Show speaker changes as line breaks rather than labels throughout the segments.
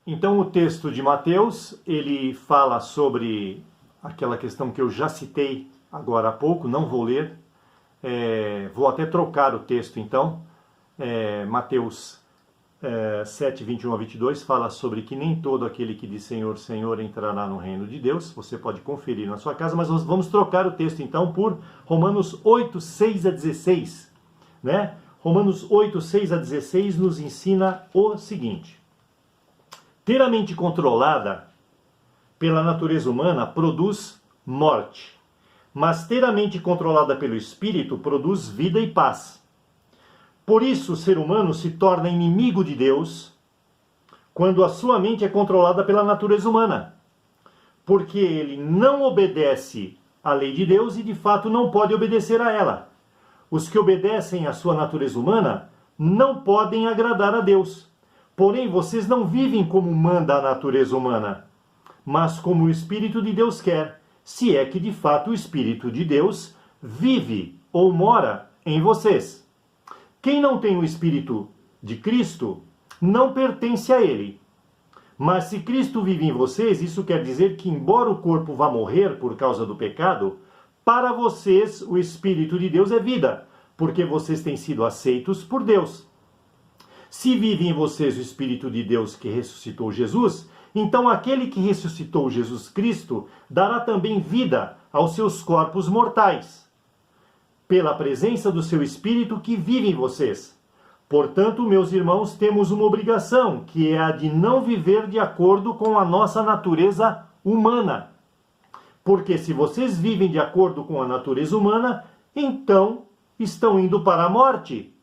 Então o texto de Mateus, ele fala sobre aquela questão que eu já citei agora há pouco, não vou ler, vou até trocar o texto então. Mateus 7, 21 a 22 fala sobre que nem todo aquele que diz Senhor, Senhor entrará no reino de Deus. Você pode conferir na sua casa, mas nós vamos trocar o texto então por Romanos 8, 6 a 16. Né? Romanos 8, 6 a 16 nos ensina o seguinte: ter a mente controlada pela natureza humana produz morte, mas ter a mente controlada pelo Espírito produz vida e paz. Por isso, o ser humano se torna inimigo de Deus quando a sua mente é controlada pela natureza humana, porque ele não obedece à lei de Deus e, de fato, não pode obedecer a ela. Os que obedecem à sua natureza humana não podem agradar a Deus. Porém, vocês não vivem como manda a natureza humana, mas como o Espírito de Deus quer, se é que, de fato, o Espírito de Deus vive ou mora em vocês. Quem não tem o Espírito de Cristo não pertence a ele. Mas se Cristo vive em vocês, isso quer dizer que, embora o corpo vá morrer por causa do pecado, para vocês o Espírito de Deus é vida, porque vocês têm sido aceitos por Deus. Se vive em vocês o Espírito de Deus que ressuscitou Jesus, então aquele que ressuscitou Jesus Cristo dará também vida aos seus corpos mortais, pela presença do seu Espírito que vive em vocês. Portanto, meus irmãos, temos uma obrigação, que é a de não viver de acordo com a nossa natureza humana. Porque se vocês vivem de acordo com a natureza humana, então estão indo para a morte.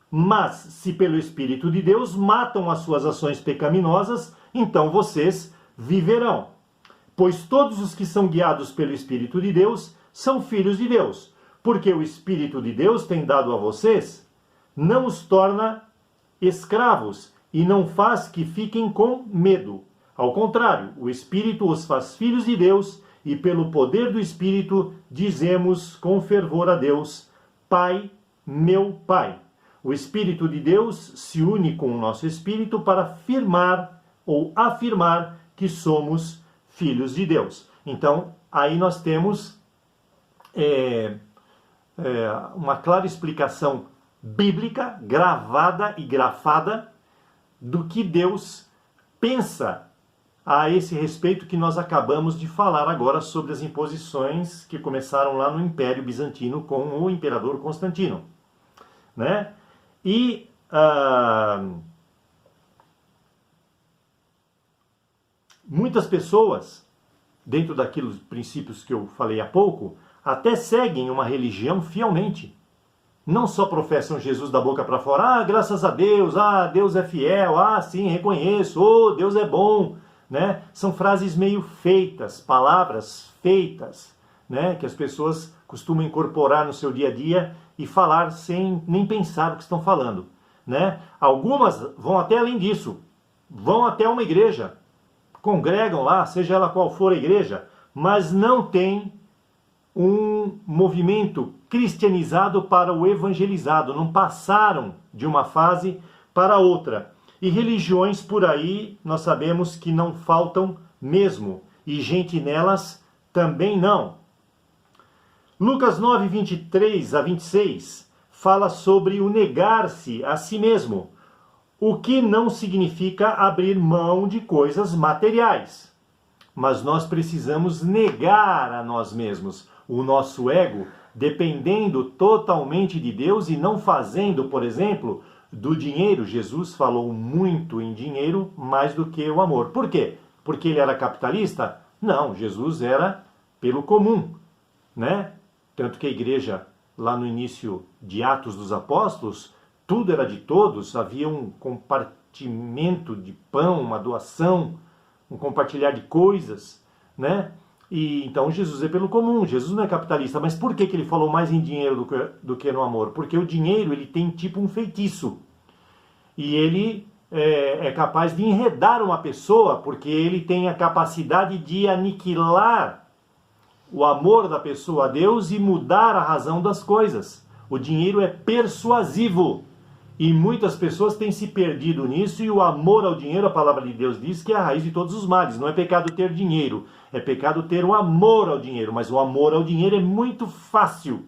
Mas, se pelo Espírito de Deus matam as suas ações pecaminosas, então vocês viverão. Pois todos os que são guiados pelo Espírito de Deus são filhos de Deus. Porque o Espírito de Deus tem dado a vocês, não os torna escravos e não faz que fiquem com medo. Ao contrário, o Espírito os faz filhos de Deus e pelo poder do Espírito dizemos com fervor a Deus: Pai, meu Pai. O Espírito de Deus se une com o nosso Espírito para afirmar que somos filhos de Deus. Então, aí nós temos uma clara explicação bíblica, gravada e grafada, do que Deus pensa a esse respeito que nós acabamos de falar agora sobre as imposições que começaram lá no Império Bizantino com o imperador Constantino. Né? E muitas pessoas, dentro daqueles princípios que eu falei há pouco, até seguem uma religião fielmente. Não só professam Jesus da boca para fora, graças a Deus, Deus é fiel, sim, reconheço, Deus é bom. Né? São frases meio feitas, palavras feitas, né? Que as pessoas costumam incorporar no seu dia a dia e falar sem nem pensar o que estão falando. Né? Algumas vão até além disso, vão até uma igreja, congregam lá, seja ela qual for a igreja, mas não tem um movimento cristianizado para o evangelizado, não passaram de uma fase para outra. E religiões por aí, nós sabemos que não faltam mesmo, e gente nelas também não. Lucas 9, 23 a 26 fala sobre o negar-se a si mesmo, o que não significa abrir mão de coisas materiais. Mas nós precisamos negar a nós mesmos, o nosso ego, dependendo totalmente de Deus e não fazendo, por exemplo, do dinheiro. Jesus falou muito em dinheiro mais do que o amor. Por quê? Porque ele era capitalista? Não, Jesus era pelo comum, né? Tanto que a igreja, lá no início de Atos dos Apóstolos, tudo era de todos, havia um compartimento de pão, uma doação, um compartilhar de coisas, né? E então Jesus é pelo comum, Jesus não é capitalista. Mas por que ele falou mais em dinheiro do que no amor? Porque o dinheiro ele tem tipo um feitiço. E ele é capaz de enredar uma pessoa, porque ele tem a capacidade de aniquilar o amor da pessoa a Deus e mudar a razão das coisas. O dinheiro é persuasivo. E muitas pessoas têm se perdido nisso, e o amor ao dinheiro, a palavra de Deus diz que é a raiz de todos os males. Não é pecado ter dinheiro, é pecado ter o amor ao dinheiro. Mas o amor ao dinheiro é muito fácil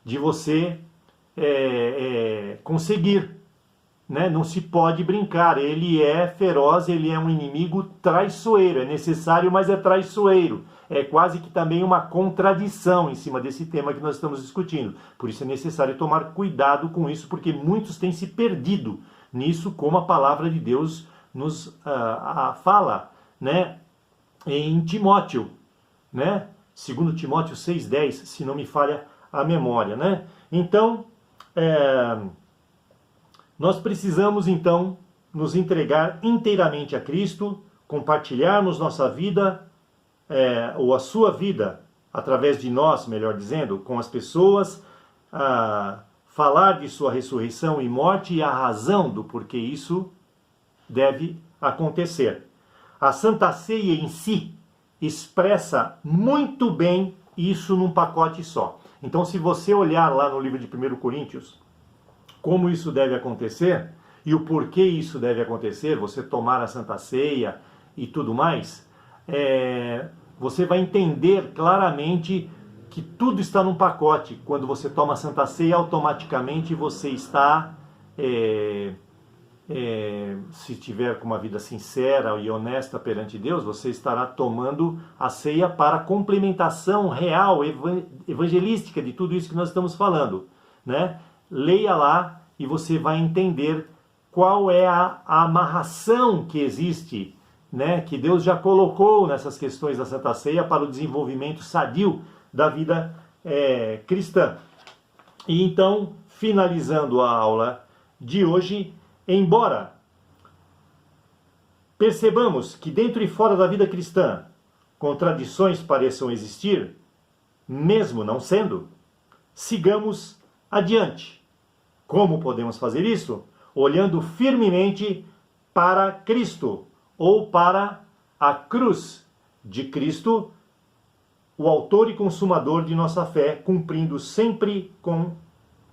de você conseguir, né? Não se pode brincar, ele é feroz, ele é um inimigo traiçoeiro, é necessário, mas é traiçoeiro. É quase que também uma contradição em cima desse tema que nós estamos discutindo. Por isso é necessário tomar cuidado com isso, porque muitos têm se perdido nisso, como a palavra de Deus nos fala, né? Em Timóteo, né? 2 Timóteo 6,10, se não me falha a memória, né? Então, nós precisamos então nos entregar inteiramente a Cristo, compartilharmos nossa vida, ou a sua vida, através de nós, melhor dizendo, com as pessoas, falar de sua ressurreição e morte e a razão do porquê isso deve acontecer. A Santa Ceia em si expressa muito bem isso num pacote só. Então, se você olhar lá no livro de 1 Coríntios, como isso deve acontecer e o porquê isso deve acontecer, você tomar a Santa Ceia e tudo mais, você vai entender claramente que tudo está num pacote. Quando você toma a Santa Ceia, automaticamente você está, se tiver com uma vida sincera e honesta perante Deus, você estará tomando a ceia para a complementação real, evangelística de tudo isso que nós estamos falando, né? Leia lá e você vai entender qual é a amarração que existe, né, que Deus já colocou nessas questões da Santa Ceia para o desenvolvimento sadio da vida cristã. E então, finalizando a aula de hoje, embora percebamos que dentro e fora da vida cristã contradições pareçam existir, mesmo não sendo, sigamos adiante. Como podemos fazer isso? Olhando firmemente para Cristo, ou para a cruz de Cristo, o autor e consumador de nossa fé, cumprindo sempre com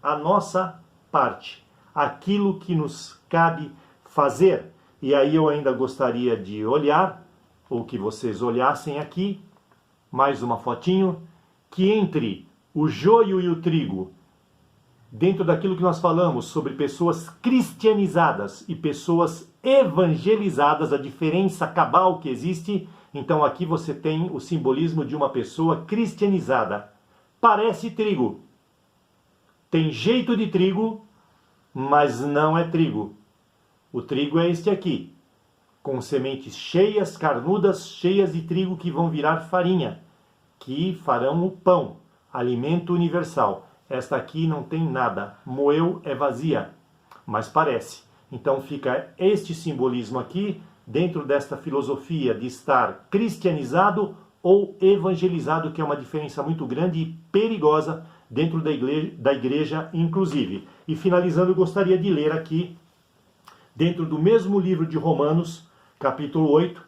a nossa parte, aquilo que nos cabe fazer. E aí eu ainda gostaria de olhar, ou que vocês olhassem aqui, mais uma fotinho, que entre o joio e o trigo, dentro daquilo que nós falamos sobre pessoas cristianizadas e pessoas evangelizadas, a diferença cabal que existe, então aqui você tem o simbolismo de uma pessoa cristianizada. Parece trigo, tem jeito de trigo, mas não é trigo. O trigo é este aqui, com sementes cheias, carnudas, cheias de trigo que vão virar farinha, que farão o pão, alimento universal. Esta aqui não tem nada, moeu, é vazia, mas parece. Então fica este simbolismo aqui, dentro desta filosofia de estar cristianizado ou evangelizado, que é uma diferença muito grande e perigosa dentro da igreja, inclusive. E finalizando, eu gostaria de ler aqui, dentro do mesmo livro de Romanos, capítulo 8,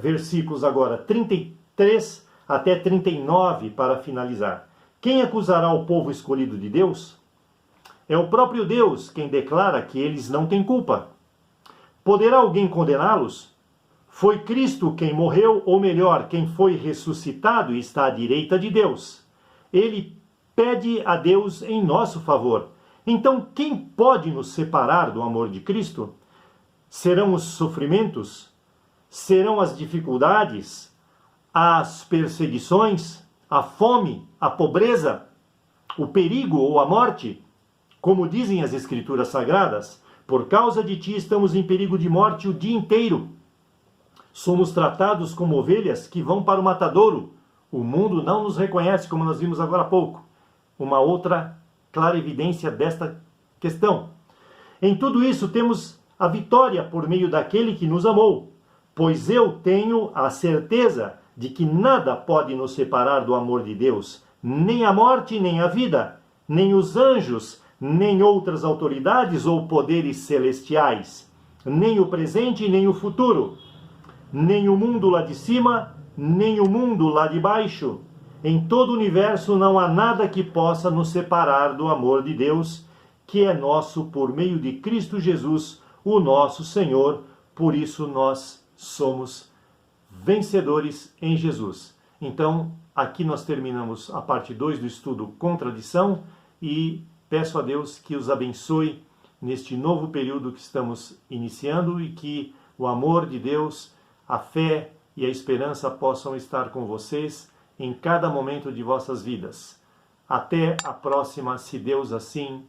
versículos agora 33 até 39, para finalizar. Quem acusará o povo escolhido de Deus? É o próprio Deus quem declara que eles não têm culpa. Poderá alguém condená-los? Foi Cristo quem morreu, ou melhor, quem foi ressuscitado e está à direita de Deus. Ele pede a Deus em nosso favor. Então, quem pode nos separar do amor de Cristo? Serão os sofrimentos? Serão as dificuldades? As perseguições? A fome? A pobreza? O perigo ou a morte? Como dizem as Escrituras Sagradas, por causa de ti estamos em perigo de morte o dia inteiro. Somos tratados como ovelhas que vão para o matadouro. O mundo não nos reconhece, como nós vimos agora há pouco. Uma outra clara evidência desta questão. Em tudo isso temos a vitória por meio daquele que nos amou, pois eu tenho a certeza de que nada pode nos separar do amor de Deus, nem a morte, nem a vida, nem os anjos, nem outras autoridades ou poderes celestiais, nem o presente, nem o futuro, nem o mundo lá de cima, nem o mundo lá de baixo. Em todo o universo não há nada que possa nos separar do amor de Deus, que é nosso por meio de Cristo Jesus, o nosso Senhor. Por isso nós somos vencedores em Jesus. Então, aqui nós terminamos a parte 2 do estudo Contradição e peço a Deus que os abençoe neste novo período que estamos iniciando e que o amor de Deus, a fé e a esperança possam estar com vocês em cada momento de vossas vidas. Até a próxima, se Deus assim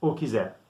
o quiser.